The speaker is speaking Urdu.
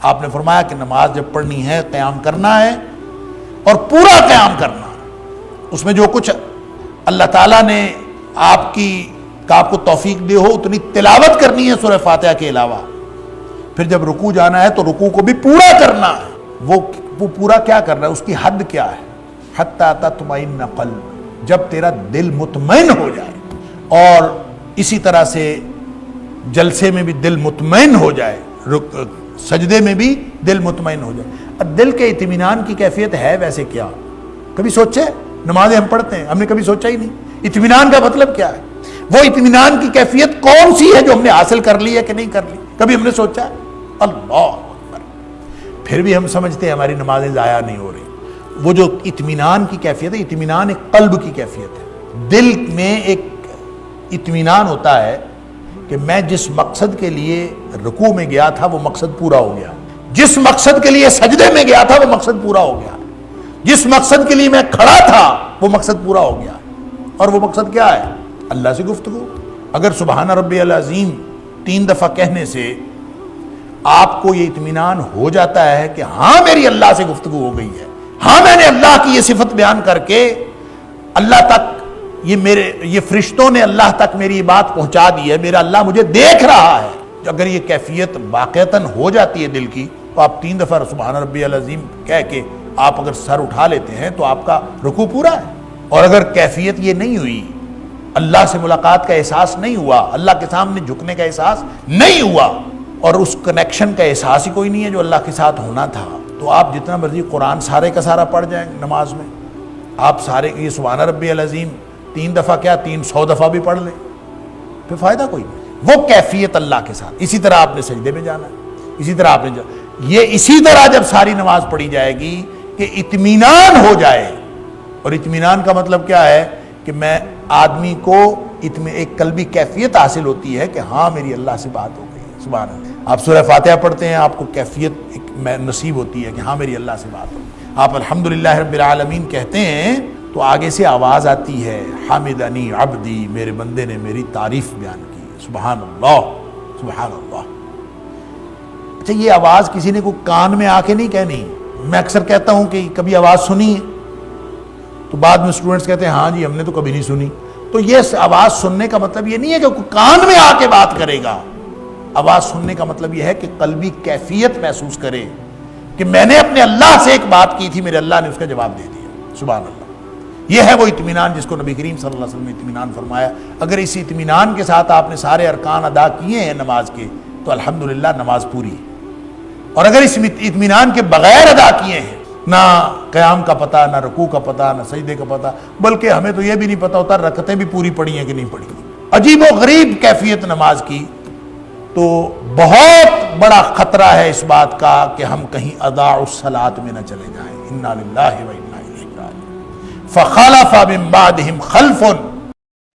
آپ نے فرمایا کہ نماز جب پڑھنی ہے قیام کرنا ہے اور پورا قیام کرنا ہے، اس میں جو کچھ اللہ تعالیٰ نے آپ کو توفیق دی ہو اتنی تلاوت کرنی ہے سورہ فاتحہ کے علاوہ. پھر جب رکوع جانا ہے تو رکوع کو بھی پورا کرنا ہے. وہ پورا کیا کرنا ہے، اس کی حد کیا ہے؟ حتی تطمئن قلب، جب تیرا دل مطمئن ہو جائے. اور اسی طرح سے جلسے میں بھی دل مطمئن ہو جائے، سجدے میں بھی دل مطمئن ہو جائے. اب دل کے اطمینان کی کیفیت ہے ویسے کیا؟ کبھی سوچے؟ نمازیں ہم پڑھتے ہیں، ہم نے کبھی سوچا ہی نہیں اطمینان کا مطلب کیا ہے. وہ اطمینان کی کیفیت کون سی ہے جو ہم نے حاصل کر لی ہے کہ نہیں کر لی؟ کبھی ہم نے سوچا؟ اللہ اکبر. پھر بھی ہم سمجھتے ہیں ہماری نمازیں ضائع نہیں ہو رہی. وہ جو اطمینان کی کیفیت ہے، اطمینان ایک قلب کی کیفیت ہے. دل میں ایک اطمینان ہوتا ہے کہ میں جس مقصد کے لیے رکوع میں گیا تھا وہ مقصد پورا ہو گیا، جس مقصد کے لیے سجدے میں گیا تھا وہ مقصد پورا ہو گیا، جس مقصد کے لیے میں کھڑا تھا وہ مقصد پورا ہو گیا. اور وہ مقصد کیا ہے؟ اللہ سے گفتگو. اگر سبحان ربی العظیم 3 دفعہ کہنے سے آپ کو یہ اطمینان ہو جاتا ہے کہ ہاں میری اللہ سے گفتگو ہو گئی ہے، ہاں میں نے اللہ کی یہ صفت بیان کر کے اللہ تک یہ فرشتوں نے اللہ تک میری یہ بات پہنچا دی ہے، میرا اللہ مجھے دیکھ رہا ہے. اگر یہ کیفیت واقعتاً ہو جاتی ہے دل کی تو آپ 3 دفعہ سبحان ربی العظیم کہہ کے آپ اگر سر اٹھا لیتے ہیں تو آپ کا رکوع پورا ہے. اور اگر کیفیت یہ نہیں ہوئی، اللہ سے ملاقات کا احساس نہیں ہوا، اللہ کے سامنے جھکنے کا احساس نہیں ہوا، اور اس کنیکشن کا احساس ہی کوئی نہیں ہے جو اللہ کے ساتھ ہونا تھا، تو آپ جتنا مرضی قرآن سارے کا سارا پڑھ جائیں نماز میں، آپ سارے یہ سبحان ربی العظیم 3 دفعہ کیا 300 دفعہ بھی پڑھ لیں، پھر فائدہ کوئی نہیں. وہ کیفیت اللہ کے ساتھ. اسی طرح آپ نے سجدے میں جانا ہے، اسی طرح آپ نے یہ اسی طرح جب ساری نماز پڑھی جائے گی کہ اطمینان ہو جائے. اور اطمینان کا مطلب کیا ہے کہ میں آدمی کو ایک قلبی کیفیت حاصل ہوتی ہے کہ ہاں میری اللہ سے بات ہو گئی. سبحان اللہ. آپ سورہ فاتحہ پڑھتے ہیں، آپ کو کیفیت نصیب ہوتی ہے کہ ہاں میری اللہ سے بات ہو. آپ الحمدللہ رب العالمین کہتے ہیں تو آگے سے آواز آتی ہے، حامدنی عبدی، میرے بندے نے میری تعریف بیان کی. سبحان اللہ سبحان اللہ. اچھا، یہ آواز کسی نے کوئی کان میں آ کے نہیں کہنی. میں اکثر کہتا ہوں کہ کبھی آواز سنی ہے تو بعد میں اسٹوڈنٹس کہتے ہیں ہاں جی ہم نے تو کبھی نہیں سنی. تو یہ آواز سننے کا مطلب یہ نہیں ہے کہ کوئی کان میں آ کے بات کرے گا. آواز سننے کا مطلب یہ ہے کہ قلبی کیفیت محسوس کرے کہ میں نے اپنے اللہ سے ایک بات کی تھی، میرے اللہ نے اس کا جواب دے دیا. سبحان اللہ. یہ ہے وہ اطمینان جس کو نبی کریم صلی اللہ علیہ وسلم نے اطمینان فرمایا. اگر اس اطمینان کے ساتھ آپ نے سارے ارکان ادا کیے ہیں نماز کے تو الحمدللہ نماز پوری ہے. اور اگر اس اطمینان کے بغیر ادا کیے ہیں، نہ قیام کا پتہ، نہ رکوع کا پتہ، نہ سجدے کا پتہ، بلکہ ہمیں تو یہ بھی نہیں پتہ ہوتا رکعتیں بھی پوری پڑھی ہیں کہ نہیں پڑھی، عجیب و غریب کیفیت نماز کی، تو بہت بڑا خطرہ ہے اس بات کا کہ ہم کہیں اضاعوا الصلاۃ میں نہ چلے جائیں. انا للہ و انا الیہ راجعون. فخلف من بعدہم خلف